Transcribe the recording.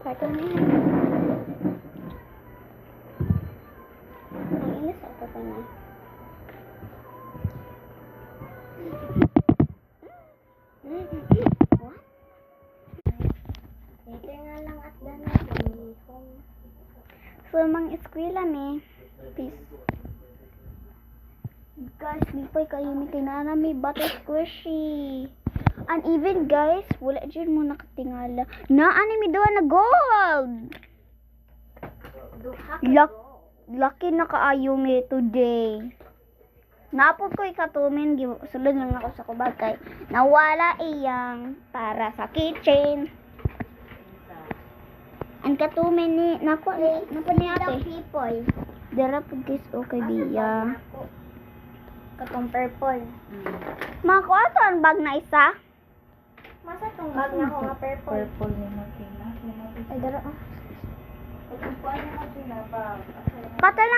Cartoon na yan. Ang inis ako pa na. What? Later nga lang at dana. So, mang eskwela me. Peace. Guys, lipay kayo may tinana may butter squishy. And even guys, wala dyan mo nakatingala. Naani mi doon na gold. Lucky na kaayo mi today. Napod ko ikatumin, sulod lang ako sa kubag kay nawala iyang para sa kitchen. Ang katumin ni nako ni ate. People. Dara pud guys okay biya. Katong purple. Mako ato ang bag na isa. Masa tong bag na ko nga purple. Purple ni Makina. Ay dara ah. Pagkukuha na natin na ba? Kata lang